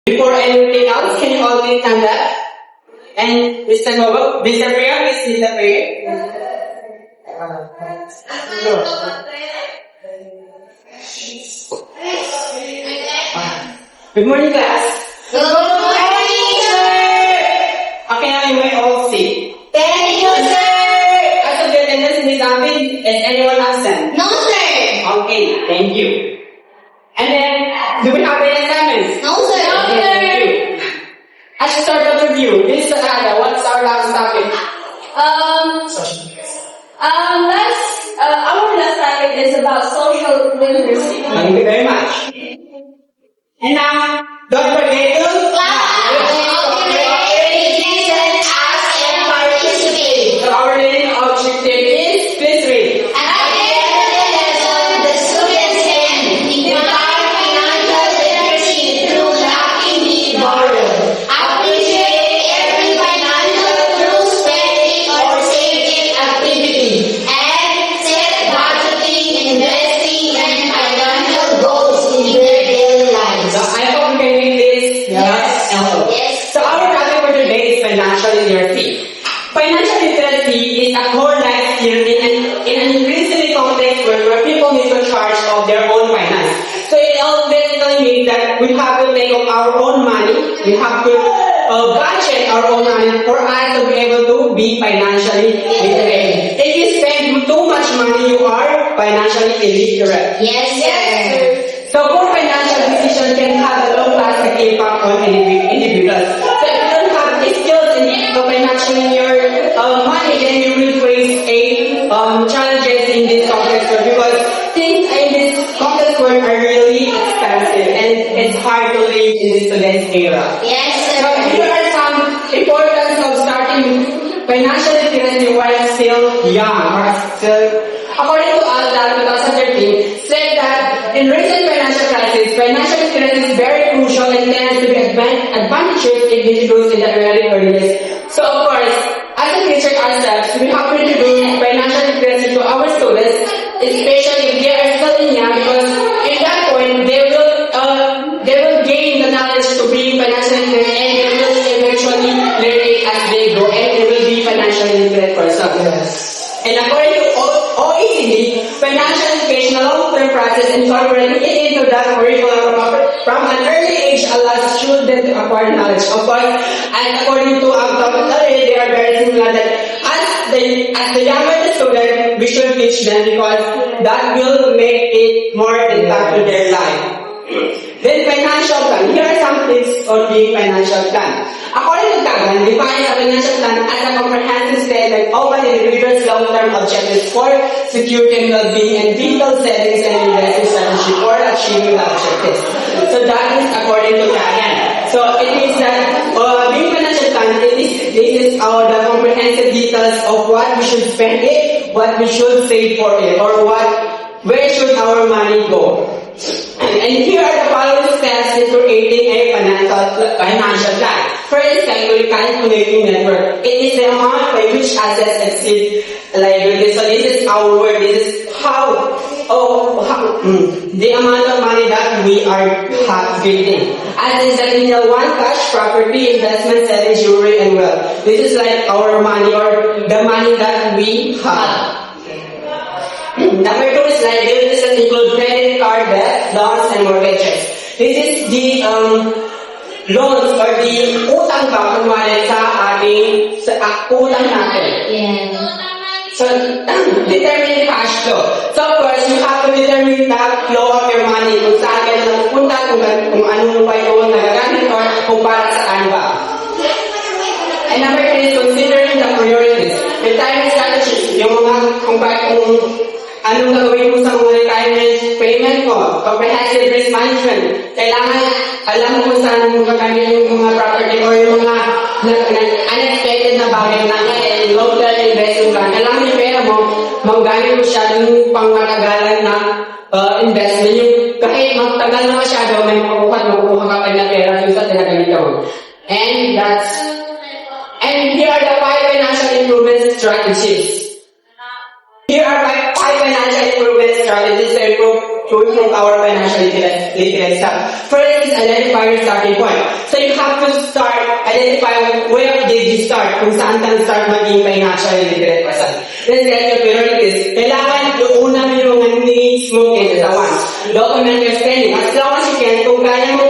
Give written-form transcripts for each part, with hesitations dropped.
Before anything else, can you all please stand up? And Mr. Mogo, Mr. Priya, please lead the prayer. Good morning, class. Good morning, sir! Okay, now you may all sit. Thank you, sir! As of the attendance in this meeting, is anyone absent? No, sir! Okay, thank you. And then, do we have any assignments? No, sir! Okay, thank you. As we start the review, Miss Ada, what's our last topic? Our last topic is about social literacy. Thank you very much. And now, don't forget to Listen, ask, and participate. So our learning objective is, please read. At the end of the lesson, the students can impart financial literacy through lacking the borrow. Appreciate every financial through spending or saving activity. And set budgeting, investing, and financial goals in their daily lives. So I hope you can read this. Yes. Hello. Yes. So our topic for today is financial literacy. Financial literacy is a core life skill in an increasingly complex world where people need to charge of their own finance. So it all basically means that we have to take of our own money. We have to budget our own money for us to be able to be financially literate. If you spend too much money, you are financially illiterate. Yes, sir. So poor financial decisions can have a long-lasting impact on individuals. So if you don't have the skills in managing your money, then you will face challenges in this complex world because things in this complex world are really expensive and it's hard to live in this today's era. Yes, So sir. here are some importance of starting financial literacy while still young or still. According to ALDA 2013, said that in recent financial crisis, financial literacy is very crucial and tends to be advantageous if introduced in the early years. So of course, as a teacher ourselves, we have to introduce financial literacy to our students, especially if they are still young, because in that point they will gain the knowledge to be financially literate and they will eventually learn it as they go and they will be financially literate person. And according to OECD, financial education, a long-term process incorporating it into the curriculum from an early age allows students to acquire knowledge. Of course, and according to our topic already, they are very similar that as the younger the student, we should teach them because that will make it more impact to their life. Then financial plan. Here are some tips on the financial plan. According to Kagan, defines a financial plan as a comprehensive statement of an individual's long-term objectives for security and well-being and detailed settings and investing strategy for achieving the objectives. So that is according to Kagan. So it means that being financial plan, this is the comprehensive details of what we should spend it, what we should save for it, or where should our money go. And here are the following steps in creating a financial plan. First, calculating net worth. It is the amount by which assets exceed liabilities. So this is our work. This is the amount of money that we are getting. As in second, one, cash, property, investment, savings, jewelry, and wealth. This is like our money or the money that we have. Number two is liabilities that include credit card debt, loans, and mortgages. This is the loans or the utang ba kunwari sa ating utang natin. Yeah. So, determine cash flow. So, of course, you have to determine the flow of your money. Kung saan ka na napupunta, kung anong pa yung nagagamit or kung para saan ba. And number three is considering the priorities. Retirement strategies. Yung mga, kung anong gagawin mo sa mga retirement payment mo, comprehensive risk management. Kailangan alam mo kung saan mo gagamit yung mga property or yung mga unexpected na bagay na long-term investment plan. Kailangan yung pera mo, magagamit mo siya yung pangmatagalan na investment. Yung kahit magtagal na masyado, may makukuha ka pa na pera yung sa tinagamit mo. And here are the 5 financial improvement strategies. Here are 5 financial improvement strategies to improve our financial literacy. First is identify your starting point. So you have to identify where did you start, kung saan ka start maging financial literate person. Then set your priorities. Kailangan iuna mo yung mga needs mo kaysa sa wants. Document your spending. As long as you can, kung kaya mo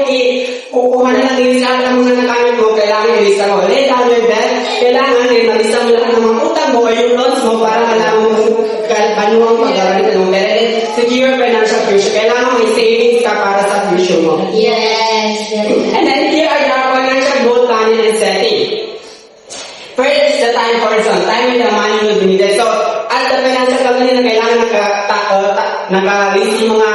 kukuha na ng list lahat ng mga nakamit mo, kailangan yung lista mo. Lay down your debt. Kailangan malista mo lahat ng mga utang mo o yung loans mo para malaman mo paano ang pag-aaral mo. Secure financial future. Kailangan may savings ka para sa future mo. Yes. And then here are the financial goal planning and setting. First is the time horizon. Time when the money will be needed. So, as the financial company na kailangan naka-list yung mga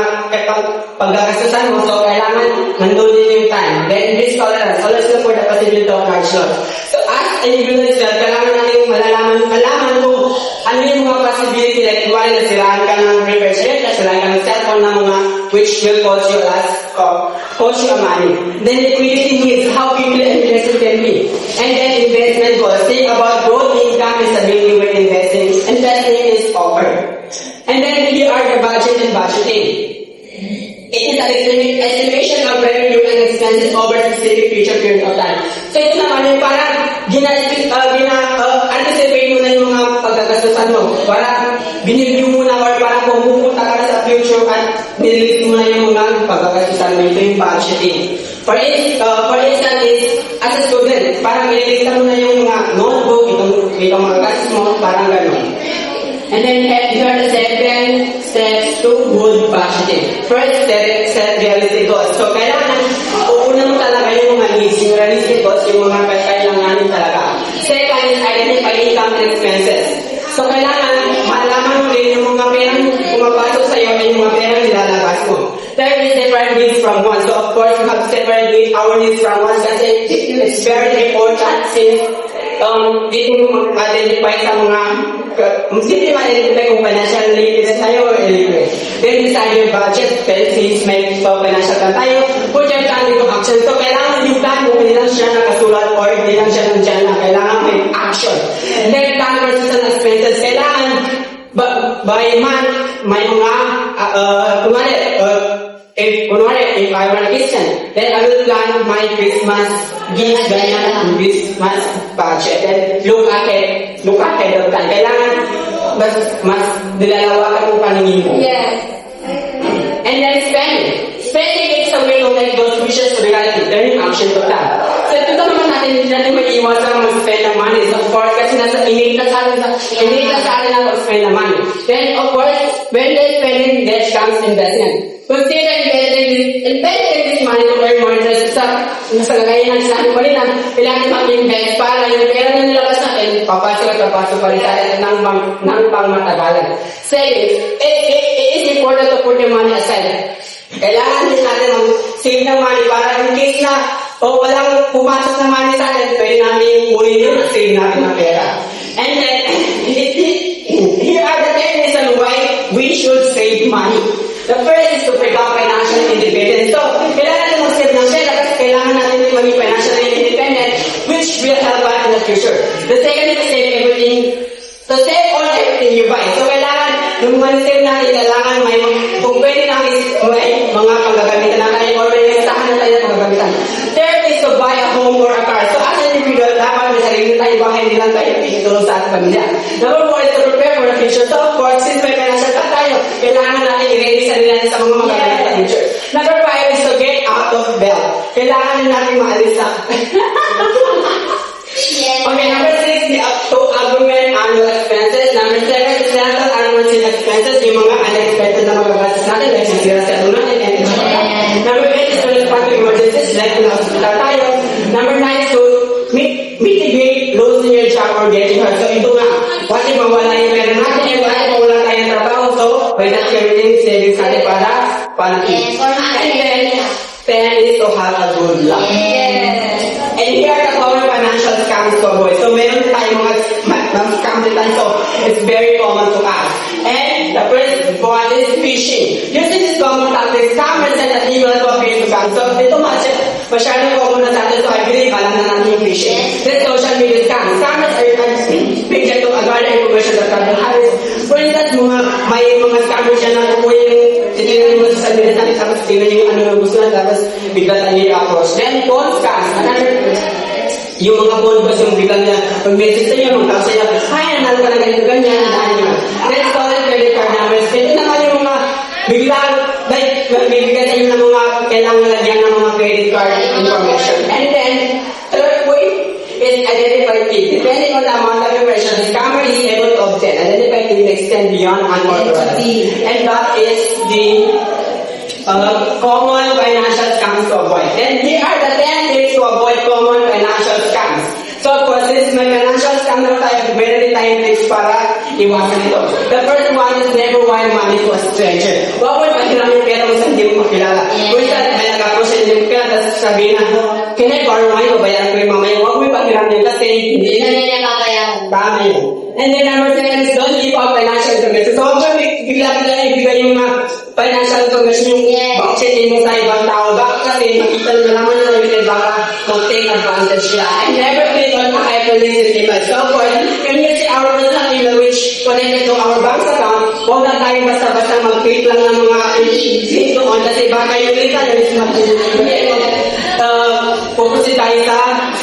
paggagastusan mo, so kailangan nandun din yung time. Then, risk tolerance. Always look for the possibility of large loss. So, as individual itself, kailangan natin malaman kung ano yung mga possibility, like, wala nasiraan ka ng refrigerator, nasiraan ka ng cellphone na mga which will cost you money. Then liquidity needs, how quickly invested can be. And then investment goals. Think about growth, income, and stability when investing. Investing is offered. And then here are the budget and budgeting. It is an estimation of revenue and expenses over a specific future period of time. So ito naman yung parang anticipate mo na yung mga paggagastusan mo. Parang binibigyo mo na or parang kung pupunta ka na sa future at nililist mo na yung mga paggagastusan mo. Ito yung budgeting. For instance is, as a student, parang ililista mo na yung mga notebook, itong mga gastos mo, parang gano'n. And then here are the 7 steps to good budgeting. First, set realistic goals. So, kailangan, uuna mo talaga yung mga needs, yung realistic goals, yung mga kailanganin talaga. Second is identify income and expenses. So, kailangan, malaman mo rin yung mga perang pumapasok sa'yo at yung mga perang nilalabas mo. Third is separate needs from wants. So, of course, you have to separate our needs from wants kasi it's very important since dito mo identify sa mga hindi ma-identify kung financial literacy tayo or illiterate. Then decide your budget, please make financial plan tayo, put your plan into action. So kailangan yung plan mo, hindi lang siya nakasulat or hindi lang siya nandiyan na kailangan may action. Then plan versus expenses. Kailangan by month, may mga if I were a Christian, then I will plan my Christmas gifts, ganyan ang Christmas budget. Then look ahead of time. Kailangan mas nilalawakan mo paningin mo. Yes. And then spending. Spending is a way to make those wishes reality, turning action to plan. So ito naman natin, hindi natin maiiwasan mag-spend ng money. So of course, kasi innate na sa atin na mag-spend ng money. Then of course, when there's spending, there comes investment. Consider investing this money to earn more interest. Sa kagaya ng sinabi ko rin na kailangan mag-invest para yung pera na nilabas natin, papasok pa rin sa atin ng pangmatagalan. Savings. It is important to put your money aside. Kailangan din natin mag-save ng money para in case na walang pumasok na money sa atin, pwede namin ulit yun at save natin ng pera. And then, here are the 10 reasons why we should save money. The first is to become financially independent. So, kailangan natin mag-save ng pera kasi kailangan natin maging financially independent which will help us in the future. The second is to save everything. So, save all everything you buy. So, kailangan, yung mag-save natin, kailangan kung pwede namin may mga paggagamitan na tayo or may listahan na tayo ng paggagamitan. Third is to buy a home or a car. So, as an individual, dapat may sarili tayo bahay, hindi lang tayo itulong sa ating pamilya. Number 4 is to prepare for the future. So, of course, since may financial plan tayo, kailangan natin i-ready sa nila sa mga magagamit sa future. Number 5 is to get out of debt. Kailangan natin maalis sa... Okay, number 6 is to augment annual expenses. Number 7 is rental annual expenses, yung mga unexpected na magagastos natin, like sira sa tulong natin. Number 8 is to respond to emergencies, like na hospital tayo. Number 9 is to mitigate losing your job or getting hurt. So ito nga, what if mawala yung pera natin, and what if mawala tayo ng trabaho, so why not creating savings natin para Yes. and then 10 is to have a good luck. Yes. And here are the common financial scams to avoid. So meron tayong mga scams din tayo. So it's very common to us. And the first one is phishing. Using this common tactic, scammers send an email to a Facebook account. So dito masyadong common na sa atin. So I believe alam na natin yung phishing. Then social media scams. Scammers are victim to acquire information that can be harvested. For instance, may mga scammer siya na kukuha yung titignan mo sa salita natin, tapos tingnan yung ano na gusto na, tapos bigla tayo i-approach. Then, phone scams. Yung mga phone calls, yung biglang na pag-message sa inyo, magkakaw sa inyo, ay, nanalo ka na ganito, ganyan, ganyan. Then, stolen credit card numbers. Ito naman yung mga biglang, like, bibigyan sa inyo ng mga kailangan lagyan ng mga credit card information. And then, third way is identified key. Depending on the amount of information, the scammer is able to obtain. Identified key will extend beyond unauthorized. And that is the common financial scams to avoid. Then here are the 10 ways to avoid common financial scams. So of course, since may financial scam na tayo, meron din tayong tips para iwasan ito. The first one is never wire money to a stranger. Huwag mo ipagkiram yung pera mo sa hindi mo makilala. Kung isa, may nag-approach sa hindi mo kilala, tapos sabihin na, can I borrow money? Babayaran ko yung mamaya. Huwag mo ipagkiram yun kasi hindi Hindi na nila kakayahan. tama yun. And then number 7 is don't give out financial information. So huwag mo bigla-bigla ibigay yung mga financial information yung check-in mo sa ibang tao. Baka kasi makita nyo naman na yun, baka mag-take advantage sila. And never click on a hyperlink email. So of course, when you see our personal email which connected to our bank account, huwag na tayo basta-basta mag-click lang ng mga link doon kasi baka yung link na yun focusin tayo sa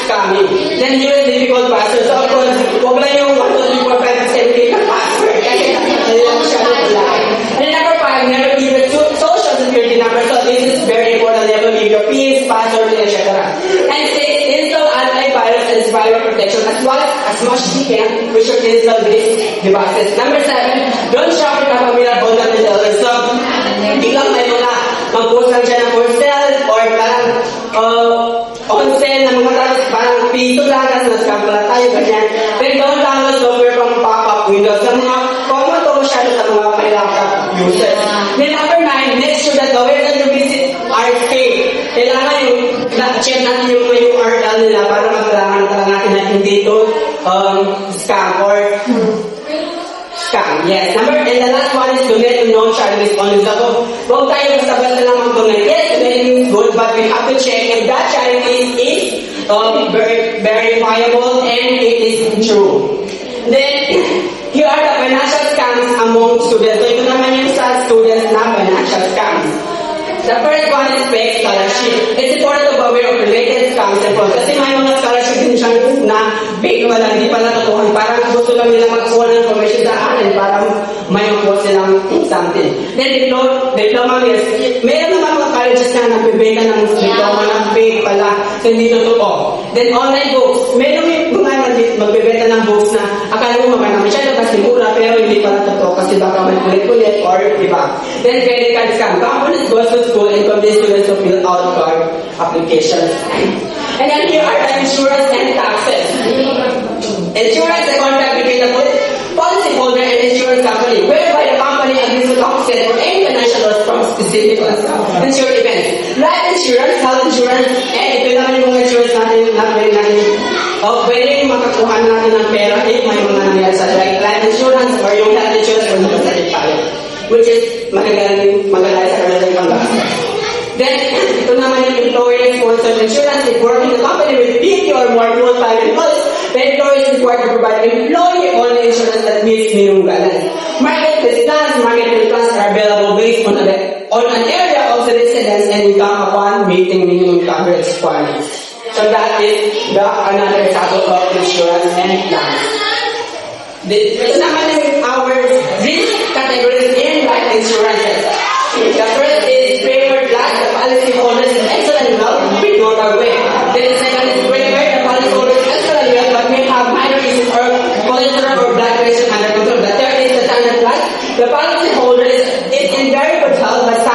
scamming. Then use difficult password. So of course, huwag lang yung 1, 2, 3, 4, 5, 6, 7, 8 na password. Kasi lang siya na pala. And number 5, never give your social security number. So this is very important. Never give your PIN, password, etc. And 6, install antivirus and spyware protection as much as you can. We should install these devices. Number 7, don't shop with a familiar vulnerable sellers. So, biglang may mga mag-post lang siya na for sale or parang on sale na mga tapos parang piso lang tapos na-scam pala tayo ganyan. Then don't download software from pop-up windows sa mga common to masyado sa mga laptop users. Then number 9, make sure that the website you visit are safe. Kailangan yung check natin yung URL nila para magkailangan natin na hindi ito scam or scam. Yes. And the last one is donate to non-charity sponsors. So, huwag tayo basta-basta lang mag-donate. Yes, donating is good, but we have to check if that charity is verifiable and it is true. Then, here are the financial scams among students. So, ito naman yung sa students na financial scams. The first one is fake scholarship. It's important to be aware of related scams and frauds. Kasi may mga scholarship din siya na fake pala, hindi pala totoo. Parang gusto lang nila magkuha ng information sa atin para may mag-post silang something. Then diploma years. Meron naman mga colleges na nagbibenta ng diploma na fake pala. So hindi totoo. Then online books. Meron yung mga magbibenta ng books na akala mo maganda masyado kasi mura pero hindi pala totoo kasi baka may kulit-kulit or iba. Then credit card scam. Companies goes to school and convince students to fill out card applications. And then here are the insurance and taxes. Insurance is a contract between the policy holder and insurance company, whereby the company agrees to compensate for any financial loss from specific insured events. Life insurance, health insurance, and ito naman yung mga insurance natin na pwede makakuha natin ng pera if may mga nangyari sa life insurance or yung health insurance kung nakasakit tayo, which is maganda sa kanila yung panggastos. Then, ito naman yung employer-sponsored insurance. If working the company with 50 or more full-time employees, the employer is required to provide employee-only insurance that meets minimum guidelines. Market-based plans, market-based plans are available based on an area of the residence and income upon meeting minimum coverage requirements. So that is another example of insurance and plans. Ito naman yung our risk categories in life insurance. The first is favored life. The policy holder is excellent wealth with normal way. Then the second is favored. The policy holder is excellent wealth but may have minor issues or cholesterol or blood pressure under control. The third is the standard life. The policy holder is in very good health but has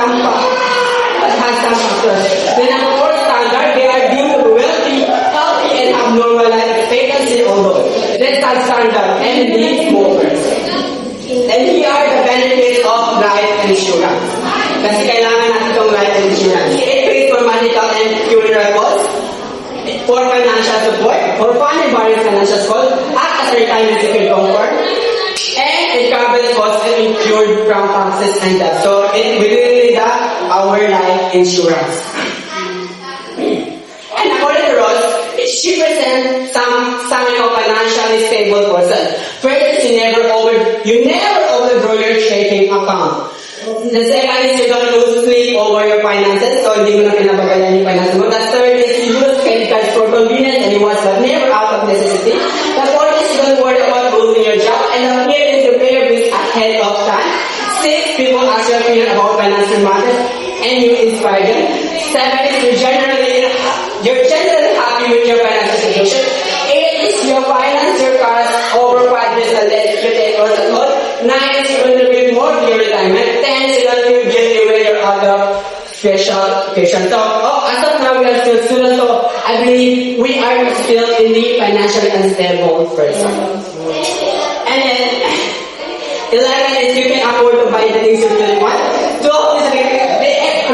some factors. Then number 4 standard, they are deemed to be wealthy, healthy, and have normal life expectancy although. Then substandard and the smokers. And here are the benefits of life insurance. Kasi kailangan natin itong life insurance. It pays for medical and funeral costs, for financial support, for family various financial costs, act as a retirement security comfort, and it covers costs incurred from taxes and debt. So it will need our life insurance. And according to Ross, she presents some financially stable person. First, you never overdraw your The second is you're gonna lose sleep over your finances, so hindi mo na pinababayan yung finances mo. The third is you use credit cards for convenience and you want but never out of necessity. The fourth is you don't worry about losing your job. And the fifth is you pay your bills ahead of time. Six, people ask your opinion about financial matters and you inspire them. Seven is you're generally happy with your financial situation. Eight is you finance your cars over 5 years and less you take loans at all. 9 is you're going to build more to your retirement. 10 is you're going to feel guilty when you're out of special education. So, as of now, we are still students, so I believe we are still in the financially unstable person. And then, 11 is you can afford to buy the things you really want. 12 is the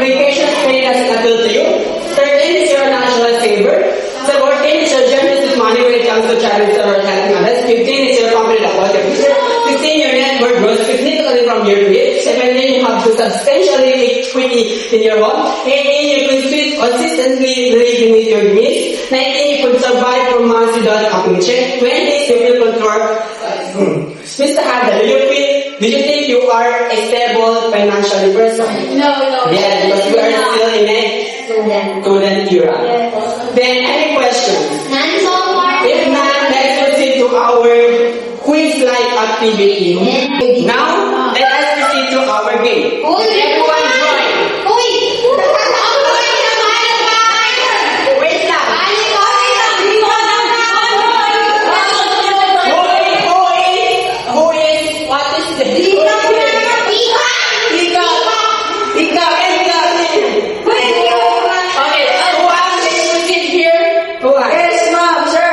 education pay doesn't appeal to you. 13 is you're a national saver. 14 is you're generous with money when it comes to charities or helping others. 15 is you're confident about your future. 16, your net worth grows significantly from year to year. 17, you have to substantially equity in your home. 18, you can consistently live with your needs. 19, you could survive for months without a paycheck. 20, you feel control. Mr. Hadda, do you think you are a stable financially person? No. Yeah, because you are still in a student era. Yes. Then, any questions? None so far. If not, let's proceed to our quiz-like activity. Now, let us proceed to our game. Everyone join. Wait lang. Who is, what is the Okay, who has this proceed here? Who has? Yes, ma'am, sir.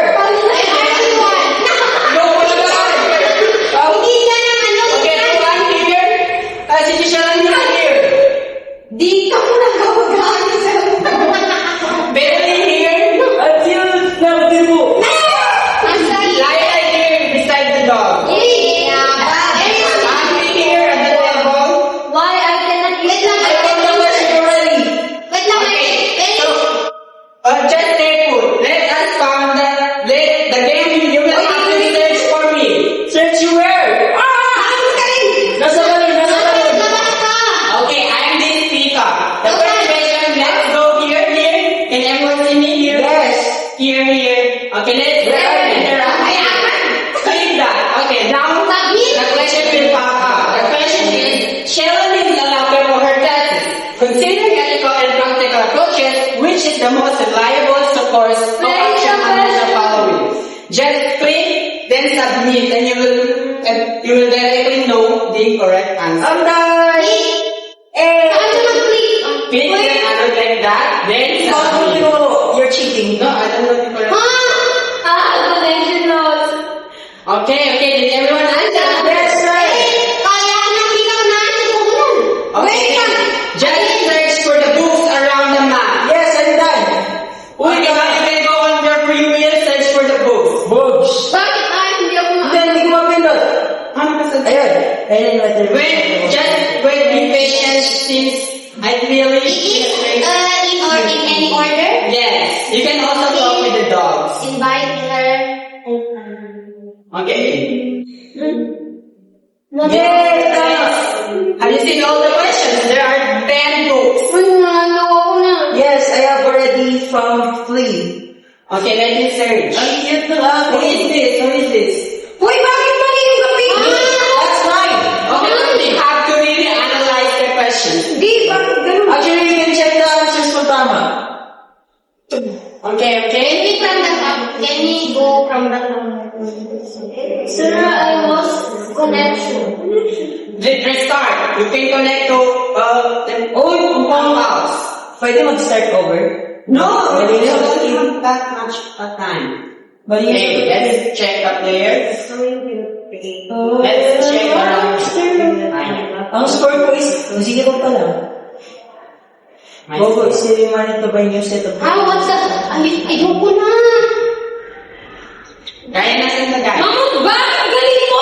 No, wala ka. Okay, who has here? Si Tisharan is here. Beverly here. Until now, di po. Laila here beside the dog. Ashley here at the table. I got the question already. Just stay put. Let us found the game you will have to search for me. Search you where? Nasa balik. Okay, I'm the speaker. The first question, let's go here. Can everyone see me here? Yes. Here. Okay, let's interact. Click that. Okay, now the question will pop up. The question is, Sheldon is allowed for her tests. Considering ethical and practical approaches, which is the most reliable source of action under the following? Just click, then submit, and you will directly know the correct answer. I'm done. Click then like that, then submit. You're cheating. No, I don't know the correct. Okay, did everyone answer? Yes, sir. Okay, just search for the books around the map. Yes, I'm done. Okay, now you can go on your free will, search for the books. Books. Hindi ko mapindot. Ayun. Ayun yung letter. Wait, be patient since I really... Yes, you can also talk with the dogs. Okay. Yes. Have you seen all the questions? There are 10 books. Yes, I have already found 3. Okay, let me search. Ang cute na lang. Who is this? Uy, bakit mali yung gabi? That's mine. Okay, you have to really analyze the question. Di, bakit ganun? Actually, you can check the answers kung tama. Okay. Can we go from the Sir, I lost connection. Restart. You can connect to the house. Pwede mag-start over? No, Mali you na. don't have that much time. Mali na. Okay, let's check the players. Oh, Let's check the round. Ang score ko is 0 pa lang. Bobo is still money to buy new set of What's that? Ayoko na. Kaya nasan na guys? Bakit galing mo?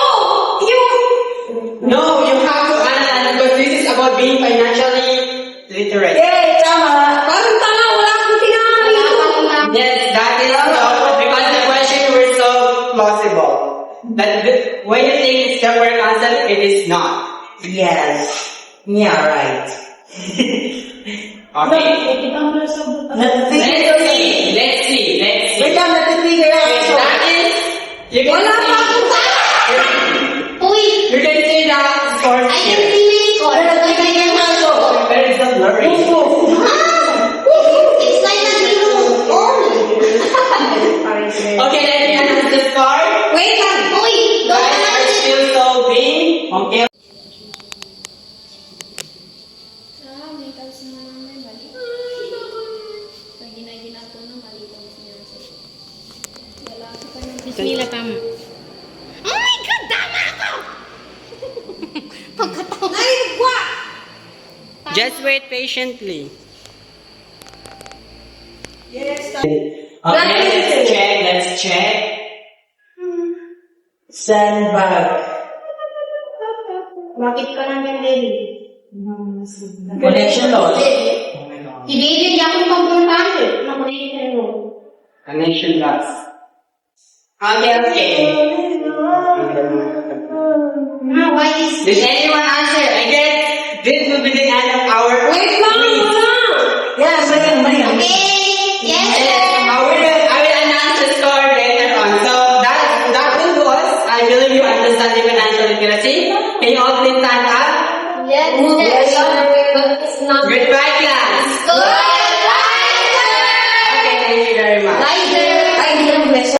No, you have to analyze because this is about being financially literate. Yay! Tama! Parang tanga, wala akong tinanong. Yes, that is so because the question were so plausible. That when you think it's the correct answer, it is not. Yes. Yeah, right. Okay. Natitigil. Let's see. Wait lang, natitigil ako. Okay, that is, you can Wala pa see, akong Uy! you can see the scores I can here. see my score. Natitigil na ako. Where is the blurry? It's like a zero all. Okay, let me announce the score. Wait lang. Uy! Don't Guys are announce it. still solving. Okay. May tapos na may mali. Lagi na ginagawa ng mali ko niya. Wala ka pa ng Bismillah tam. Oh my God! Tama ako! Just wait patiently. Okay, Let's check. Sandbag. Bakit ka nandyan, Lily? Connection loss. Ibigay niya akong pagpuntahan eh. Nakulitin mo. Connection loss. Okay. Why is Did anyone answer? I guess this will be the end of our Wait lang! Yeah, mali. Okay! Yes, Yes, sir! I will announce the score later on. So that will do us. I believe you understand the financial literacy. Can you all please stand up? Yes, sir! Goodbye, class. Good!